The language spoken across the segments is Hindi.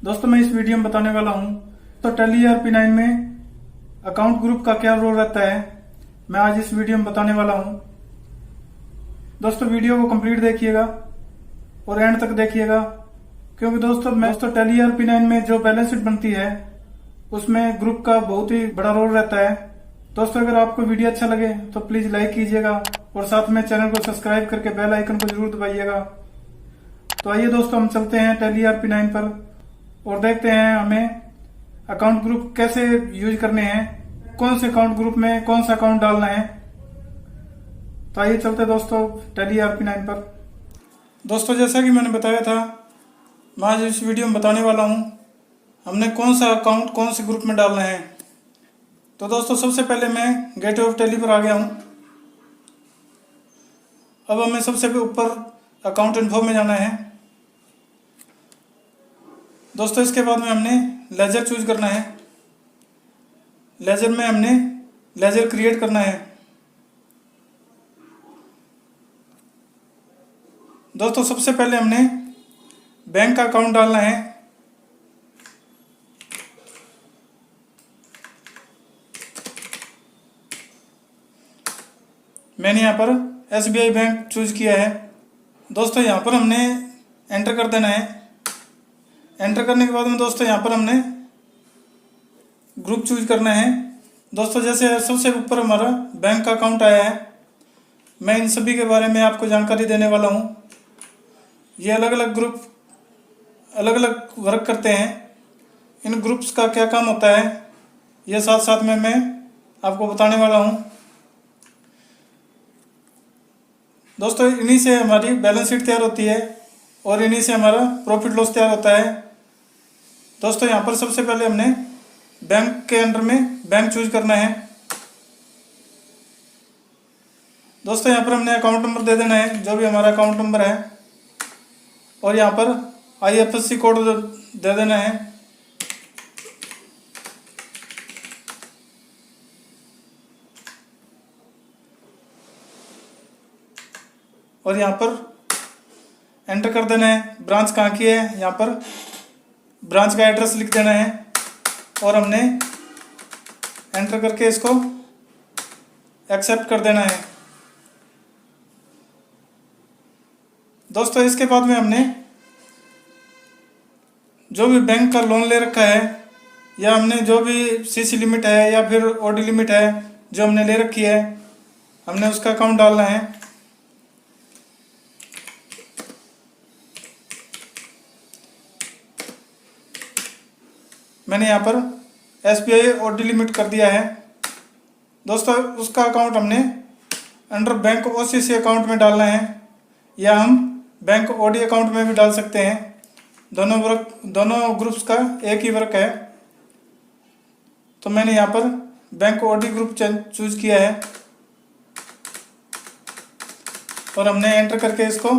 दोस्तों मैं इस वीडियो में बताने वाला हूं तो टैली ERP9 में अकाउंट ग्रुप का क्या रोल रहता है, मैं आज इस वीडियो में बताने वाला हूं। दोस्तों वीडियो को कंप्लीट देखिएगा और एंड तक देखिएगा, क्योंकि दोस्तों टैली ERP9 में जो बैलेंस शीट बनती है उसमें ग्रुप का बहुत ही बड़ा रोल रहता है। दोस्तों अगर आपको वीडियो अच्छा लगे तो प्लीज लाइक कीजिएगा और साथ में चैनल को सब्सक्राइब करके बेल आइकन को जरूर दबाइएगा। तो आइए दोस्तों हम चलते हैं टैली ERP9 पर और देखते हैं हमें अकाउंट ग्रुप कैसे यूज करने हैं, कौन से अकाउंट ग्रुप में कौन सा अकाउंट डालना है। तो आइए चलते दोस्तों टैली ERP9 पर। दोस्तों जैसा कि मैंने बताया था, मैं आज इस वीडियो में बताने वाला हूं हमने कौन सा अकाउंट कौन से ग्रुप में डालना है। तो दोस्तों सबसे पहले मैं गेटवे ऑफ टैली पर आ गया हूं। अब हमें सबसे ऊपर अकाउंट इन्फो में जाना है। दोस्तों इसके बाद में हमने लेजर चूज करना है। लेजर में हमने लेजर क्रिएट करना है। दोस्तों सबसे पहले हमने बैंक का अकाउंट डालना है। मैंने यहाँ पर SBI बैंक चूज किया है। दोस्तों यहाँ पर हमने एंटर कर देना है। एंटर करने के बाद में दोस्तों यहाँ पर हमने ग्रुप चूज करना है। दोस्तों जैसे सबसे ऊपर हमारा बैंक का अकाउंट आया है, मैं इन सभी के बारे में आपको जानकारी देने वाला हूँ। ये अलग अलग ग्रुप अलग अलग वर्क करते हैं। इन ग्रुप्स का क्या काम होता है ये साथ साथ में मैं आपको बताने वाला हूँ। दोस्तों इन्हीं से हमारी बैलेंस शीट तैयार होती है और इन्हीं से हमारा प्रॉफिट लॉस तैयार होता है। दोस्तों यहाँ पर सबसे पहले हमने बैंक के अंडर में बैंक चूज करना है। दोस्तों यहाँ पर हमने अकाउंट नंबर दे देना है, जो भी हमारा अकाउंट नंबर है, और यहाँ पर IFSC कोड दे देना है। और यहाँ पर एंटर कर देना है ब्रांच कहाँ की है। यहाँ पर ब्रांच का एड्रेस लिख देना है और हमने एंटर करके इसको एक्सेप्ट कर देना है। दोस्तों इसके बाद में हमने जो भी बैंक का लोन ले रखा है या हमने जो भी CC लिमिट है या फिर OD लिमिट है जो हमने ले रखी है, हमने उसका अकाउंट डालना है। मैंने यहाँ पर SBI OD लिमिट कर दिया है। दोस्तों उसका अकाउंट हमने अंडर बैंक OCC अकाउंट में डालना है, या हम बैंक OD अकाउंट में भी डाल सकते हैं। दोनों ग्रुप्स का एक ही वर्क है। तो मैंने यहाँ पर बैंक OD ग्रुप चूज किया है और हमने एंटर करके इसको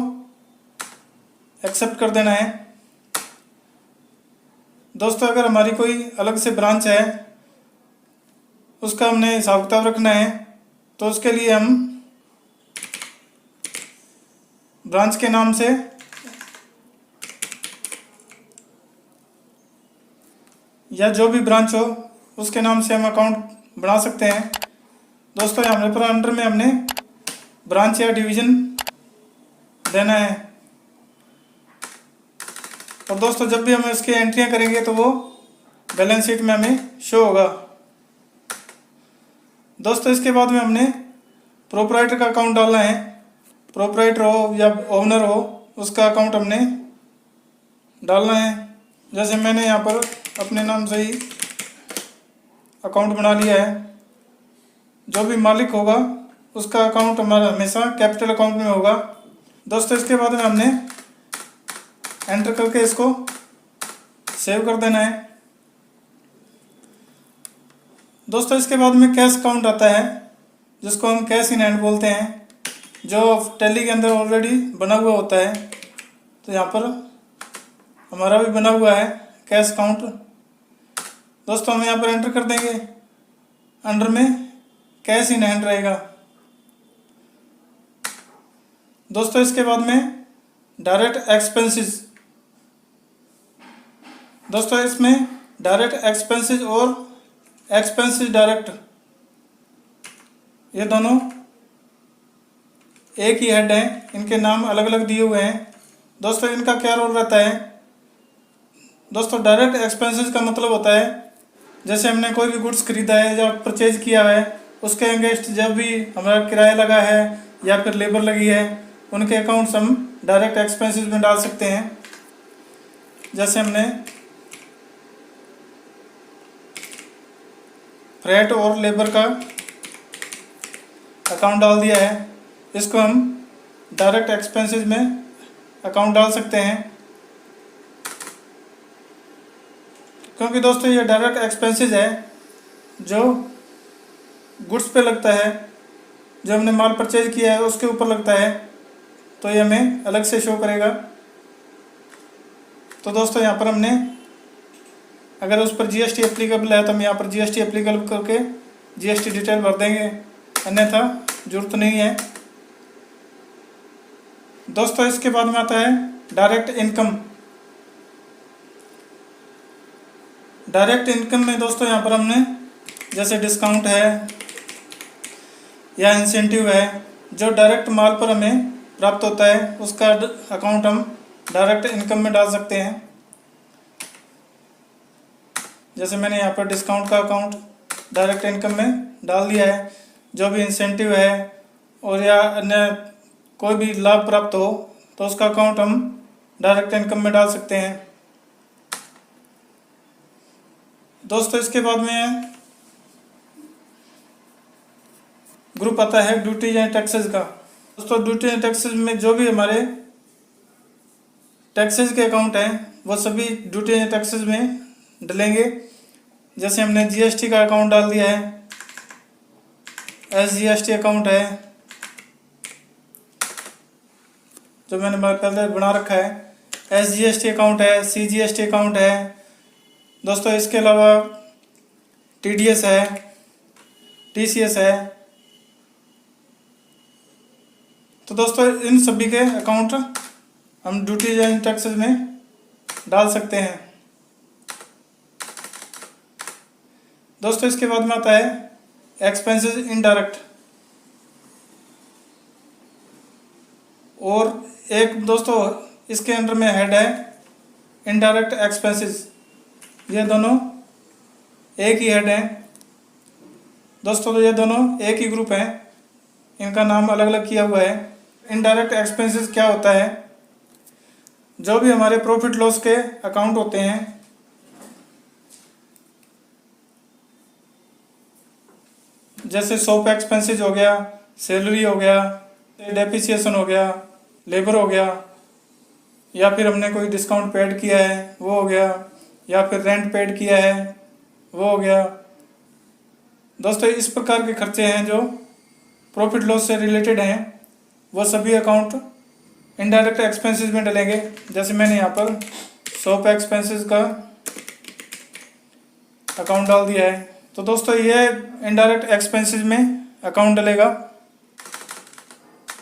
एक्सेप्ट कर देना है। दोस्तों अगर हमारी कोई अलग से ब्रांच है, उसका हमने हिसाब किताब रखना है, तो उसके लिए हम ब्रांच के नाम से या जो भी ब्रांच हो उसके नाम से हम अकाउंट बना सकते हैं। दोस्तों यहाँ पर अंडर में हमने ब्रांच या डिवीजन देना है। और दोस्तों जब भी हम इसकी एंट्रियां करेंगे तो वो बैलेंस शीट में हमें शो होगा। दोस्तों इसके बाद में हमने प्रोपराइटर का अकाउंट डालना है। प्रोपराइटर हो या ओनर हो, उसका अकाउंट हमने डालना है। जैसे मैंने यहाँ पर अपने नाम से ही अकाउंट बना लिया है। जो भी मालिक होगा उसका अकाउंट हमारा हमेशा कैपिटल अकाउंट में होगा। दोस्तों इसके बाद में हमने एंटर करके इसको सेव कर देना है। दोस्तों इसके बाद में कैश अकाउंट आता है, जिसको हम कैश इन हैंड बोलते हैं, जो टैली के अंदर ऑलरेडी बना हुआ होता है। तो यहाँ पर हमारा भी बना हुआ है कैश अकाउंट। दोस्तों हम यहाँ पर एंटर कर देंगे, अंडर में कैश इन हैंड रहेगा। दोस्तों इसके बाद में डायरेक्ट एक्सपेंसेस, दोस्तों इसमें डायरेक्ट एक्सपेंसेस और एक्सपेंसेस डायरेक्ट, ये दोनों एक ही हेड हैं, इनके नाम अलग अलग दिए हुए हैं। दोस्तों इनका क्या रोल रहता है? दोस्तों डायरेक्ट एक्सपेंसेस का मतलब होता है जैसे हमने कोई भी गुड्स खरीदा है या परचेज किया है, उसके अगेंस्ट जब भी हमारा किराया लगा है या फिर लेबर लगी है, उनके अकाउंट्स हम डायरेक्ट एक्सपेंसेस में डाल सकते हैं। जैसे हमने फ्रेट और लेबर का अकाउंट डाल दिया है, इसको हम डायरेक्ट एक्सपेंसेस में अकाउंट डाल सकते हैं, क्योंकि दोस्तों ये डायरेक्ट एक्सपेंसेस है जो गुड्स पे लगता है, जो हमने माल परचेज किया है उसके ऊपर लगता है, तो ये हमें अलग से शो करेगा। तो दोस्तों यहाँ पर हमने अगर उस पर जीएसटी एप्लीकेबल है तो हम यहाँ पर जीएसटी एप्लीकेबल करके जीएसटी डिटेल भर देंगे, अन्यथा जरूरत नहीं है। दोस्तों इसके बाद में आता है डायरेक्ट इनकम। डायरेक्ट इनकम में दोस्तों यहाँ पर हमने जैसे डिस्काउंट है या इंसेंटिव है जो डायरेक्ट माल पर हमें प्राप्त होता है, उसका अकाउंट हम डायरेक्ट इनकम में डाल सकते हैं। जैसे मैंने यहाँ पर डिस्काउंट का अकाउंट डायरेक्ट इनकम में डाल दिया है। जो भी इंसेंटिव है और या अन्य कोई भी लाभ प्राप्त हो तो उसका अकाउंट हम डायरेक्ट इनकम में डाल सकते हैं। दोस्तों इसके बाद में ग्रुप आता है ड्यूटीज एंड टैक्सेस का। दोस्तों ड्यूटी एंड टैक्सेस में जो भी हमारे टैक्सेस के अकाउंट हैं वो सभी ड्यूटी एंड टैक्सेस में डलेंगे। जैसे हमने जीएसटी का अकाउंट डाल दिया है, एसजीएसटी अकाउंट है जो मैंने पहले बना रखा है, एसजीएसटी अकाउंट है, सीजीएसटी अकाउंट है। दोस्तों इसके अलावा टीडीएस है, टीसीएस है। तो दोस्तों इन सभी के अकाउंट हम ड्यूटीज एंड टैक्सेस में डाल सकते हैं। दोस्तों इसके बाद में आता है एक्सपेंसेस इनडायरेक्ट, और एक दोस्तों इसके अंडर में हेड है इनडायरेक्ट एक्सपेंसेस। ये दोनों एक ही हेड हैं। दोस्तों तो ये दोनों एक ही ग्रुप हैं, इनका नाम अलग अलग किया हुआ है। इनडायरेक्ट एक्सपेंसेस क्या होता है? जो भी हमारे प्रॉफिट लॉस के अकाउंट होते हैं, जैसे शॉप एक्सपेंसेस हो गया, सैलरी हो गया, डेप्रिसिएशन हो गया, लेबर हो गया, या फिर हमने कोई डिस्काउंट पेड किया है वो हो गया, या फिर रेंट पेड किया है वो हो गया। दोस्तों इस प्रकार के खर्चे हैं जो प्रॉफिट लॉस से रिलेटेड हैं, वो सभी अकाउंट इनडायरेक्ट एक्सपेंसेस में डलेंगे। जैसे मैंने यहाँ पर शॉप एक्सपेंसेस का अकाउंट डाल दिया है, तो दोस्तों ये इनडायरेक्ट एक्सपेंसेस में अकाउंट डलेगा।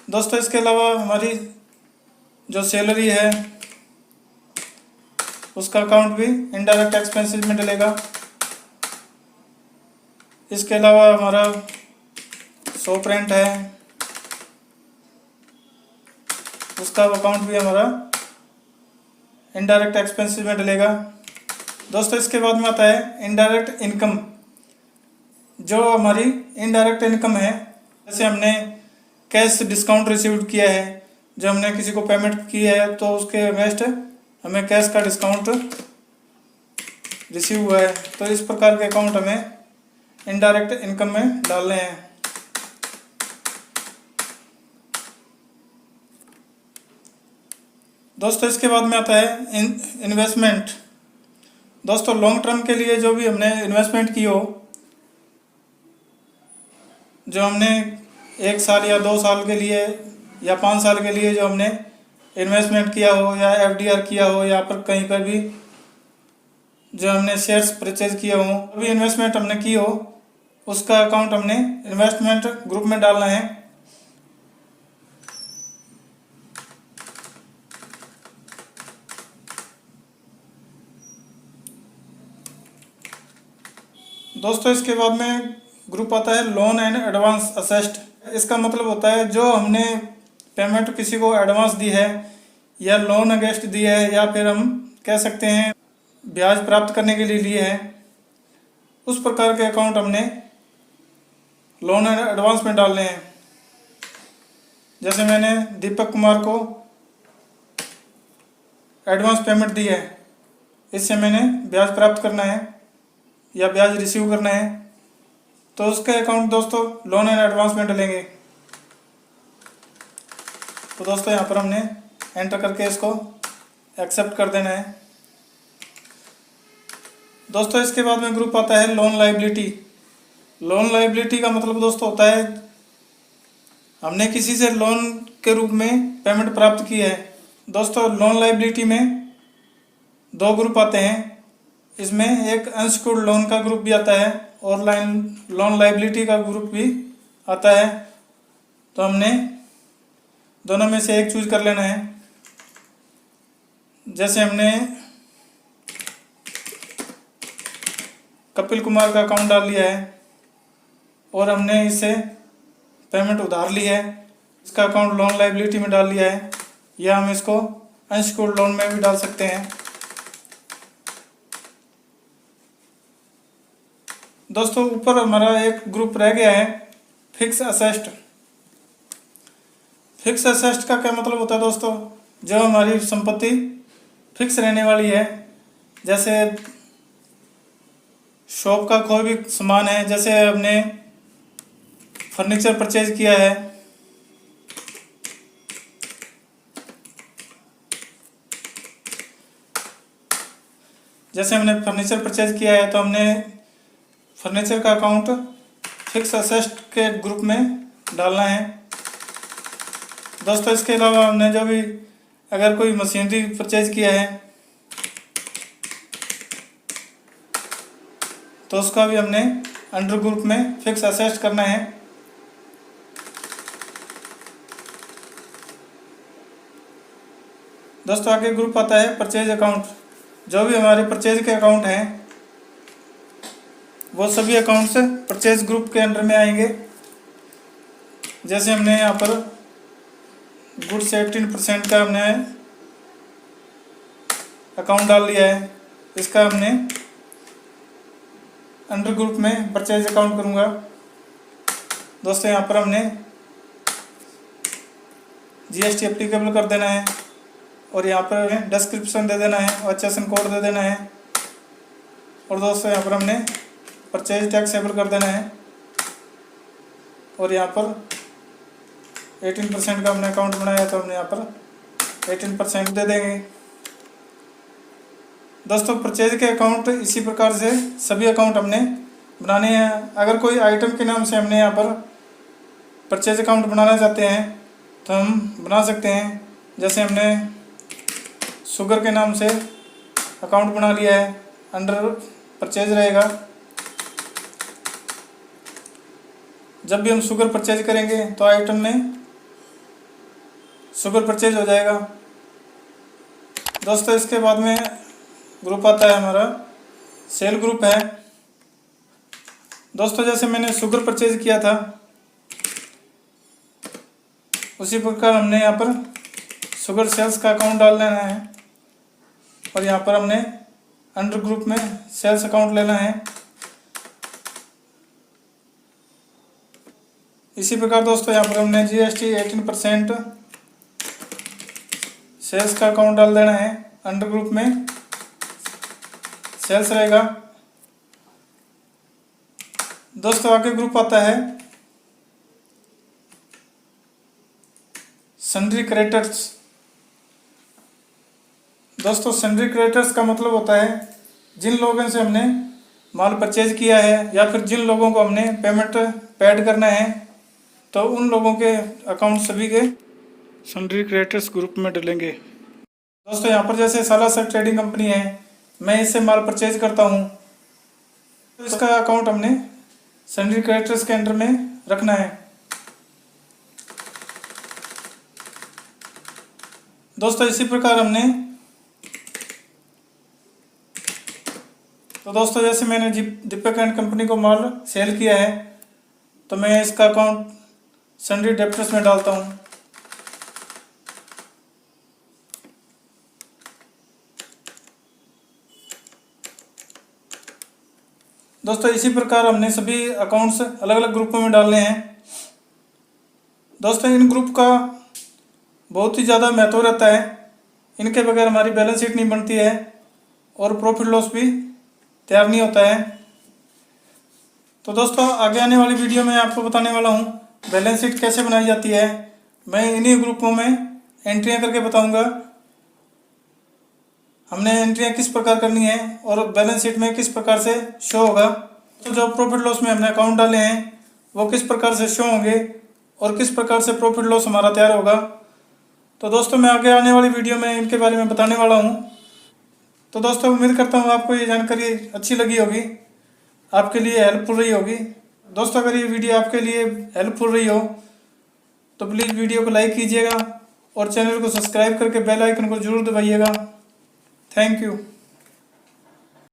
दोस्तों इसके अलावा हमारी जो सैलरी है उसका अकाउंट भी इनडायरेक्ट एक्सपेंसेस में डलेगा। इसके अलावा हमारा शॉप रेंट है, उसका अकाउंट भी हमारा इनडायरेक्ट एक्सपेंसेस में डलेगा। दोस्तों इसके बाद में आता है इनडायरेक्ट इनकम। जो हमारी इनडायरेक्ट इनकम है, जैसे हमने कैश डिस्काउंट रिसीव किया है, जो हमने किसी को पेमेंट की है तो उसके अगेंस्ट हमें कैश का डिस्काउंट रिसीव हुआ है, तो इस प्रकार के अकाउंट हमें इनडायरेक्ट इनकम में डालने हैं। दोस्तों इसके बाद में आता है इन्वेस्टमेंट। दोस्तों लॉन्ग टर्म के लिए जो भी हमने इन्वेस्टमेंट की हो, जो हमने 1 साल या 2 साल के लिए या 5 साल के लिए जो हमने इन्वेस्टमेंट किया हो या एफडीआर किया हो, या पर कहीं पर भी जो हमने शेयर्स परचेज किए हो, अभी इन्वेस्टमेंट हमने की हो, उसका अकाउंट हमने इन्वेस्टमेंट ग्रुप में डालना है। दोस्तों इसके बाद में ग्रुप आता है लोन एंड एडवांस असेस्ट। इसका मतलब होता है जो हमने पेमेंट किसी को एडवांस दी है या लोन अगेंस्ट दी है या फिर हम कह सकते हैं ब्याज प्राप्त करने के लिए लिए हैं, उस प्रकार के अकाउंट हमने लोन एंड एडवांस में डालने हैं। जैसे मैंने दीपक कुमार को एडवांस पेमेंट दी है, इससे मैंने ब्याज प्राप्त करना है या ब्याज रिसीव करना है, तो उसके अकाउंट दोस्तों लोन एंड एडवांस में डलेंगे। तो दोस्तों यहाँ पर हमने एंटर करके इसको एक्सेप्ट कर देना है। दोस्तों इसके बाद में ग्रुप आता है लोन लायबिलिटी। लोन लायबिलिटी का मतलब दोस्तों होता है हमने किसी से लोन के रूप में पेमेंट प्राप्त की है। दोस्तों लोन लायबिलिटी में दो ग्रुप आते हैं, इसमें एक अनसिक्योर्ड लोन का ग्रुप भी आता है और लोन लायबिलिटी का ग्रुप भी आता है। तो हमने दोनों में से एक चूज कर लेना है। जैसे हमने कपिल कुमार का अकाउंट डाल लिया है और हमने इससे पेमेंट उधार ली है, इसका अकाउंट लोन लायबिलिटी में डाल लिया है, या हम इसको अनसिक्योर्ड लोन में भी डाल सकते हैं। दोस्तों ऊपर हमारा एक ग्रुप रह गया है फिक्स असेस्ट। फिक्स असेस्ट का क्या मतलब होता है दोस्तों, जो हमारी संपत्ति फिक्स रहने वाली है। जैसे शॉप का कोई भी सामान है, जैसे हमने फर्नीचर परचेज किया है, तो हमने फर्नीचर का अकाउंट फिक्स असेस्ट के ग्रुप में डालना है। दोस्तों इसके अलावा हमने जो भी अगर कोई मशीनरी परचेज किया है तो उसका भी हमने अंडर ग्रुप में फिक्स असेस्ट करना है। दोस्तों आगे ग्रुप आता है परचेज अकाउंट। जो भी हमारे परचेज के अकाउंट हैं वो सभी अकाउंट्स परचेज ग्रुप के अंडर में आएंगे। जैसे हमने यहाँ पर गुड्स 18% का हमने अकाउंट डाल लिया है, इसका हमने अंडर ग्रुप में परचेज अकाउंट करूँगा। दोस्तों यहाँ पर हमने जीएसटी एप्लीकेबल कर देना है और यहाँ पर डिस्क्रिप्शन दे देना है और HSN कोड दे देना है। और दोस्तों यहाँ पर हमने परचेज टैक्स एबल कर देना है और यहाँ पर 18% का हमने अकाउंट बनाया तो हमने यहाँ पर 18% दे देंगे। दोस्तों परचेज के अकाउंट इसी प्रकार से सभी अकाउंट हमने बनाने हैं। अगर कोई आइटम के नाम से हमने यहाँ पर परचेज अकाउंट बनाना चाहते हैं तो हम बना सकते हैं। जैसे हमने शुगर के नाम से अकाउंट बना लिया है, अंडर परचेज रहेगा। जब भी हम शुगर परचेज करेंगे तो आइटम में शुगर परचेज हो जाएगा। दोस्तों इसके बाद में ग्रुप आता है हमारा सेल ग्रुप है। दोस्तों जैसे मैंने शुगर परचेज किया था उसी प्रकार हमने यहाँ पर शुगर सेल्स का अकाउंट डाल लेना है और यहाँ पर हमने अंडर ग्रुप में सेल्स अकाउंट लेना है। इसी प्रकार दोस्तों यहाँ पर हमने जीएसटी 18% सेल्स का अकाउंट डाल देना है, अंडर ग्रुप में सेल्स रहेगा। दोस्तों आगे ग्रुप आता है सन्ड्री क्रेडिटर्स। दोस्तों सन्ड्री क्रेडिटर्स का मतलब होता है जिन लोगों से हमने माल परचेज किया है या फिर जिन लोगों को हमने पेमेंट पेड करना है तो उन लोगों के अकाउंट सभी के सन्ड्री क्रेडिटर्स ग्रुप में डलेंगे। दोस्तों यहाँ पर जैसे सालासर ट्रेडिंग कंपनी है, मैं इससे माल परचेज करता हूँ तो इसका अकाउंट हमने सन्ड्री क्रेडिटर्स के अंडर में रखना है। दोस्तों इसी प्रकार हमने तो दोस्तों जैसे मैंने दीपक एंड कंपनी को माल सेल किया है तो मैं इसका अकाउंट सन्ड्री डेप्टर्स में डालता हूँ। दोस्तों इसी प्रकार हमने सभी अकाउंट्स अलग अलग ग्रुपों में डालने हैं। दोस्तों इन ग्रुप का बहुत ही ज़्यादा महत्व रहता है, इनके बगैर हमारी बैलेंस शीट नहीं बनती है और प्रॉफिट लॉस भी तैयार नहीं होता है। तो दोस्तों आगे आने वाली वीडियो में आपको बताने वाला हूँ बैलेंस शीट कैसे बनाई जाती है। मैं इन्हीं ग्रुपों में एंट्रियाँ करके बताऊँगा हमने एंट्रियाँ किस प्रकार करनी है और बैलेंस शीट में किस प्रकार से शो होगा। तो जो प्रॉफिट लॉस में हमने अकाउंट डाले हैं वो किस प्रकार से शो होंगे और किस प्रकार से प्रॉफिट लॉस हमारा तैयार होगा। तो दोस्तों मैं आगे आने वाली वीडियो में इनके बारे में बताने वाला हूँ। तो दोस्तों उम्मीद करता हूँ आपको ये जानकारी अच्छी लगी होगी, आपके लिए हेल्पफुल रही होगी। दोस्तों अगर ये वीडियो आपके लिए हेल्पफुल रही हो तो प्लीज़ वीडियो को लाइक कीजिएगा और चैनल को सब्सक्राइब करके बेल आइकन को जरूर दबाइएगा। Thank you.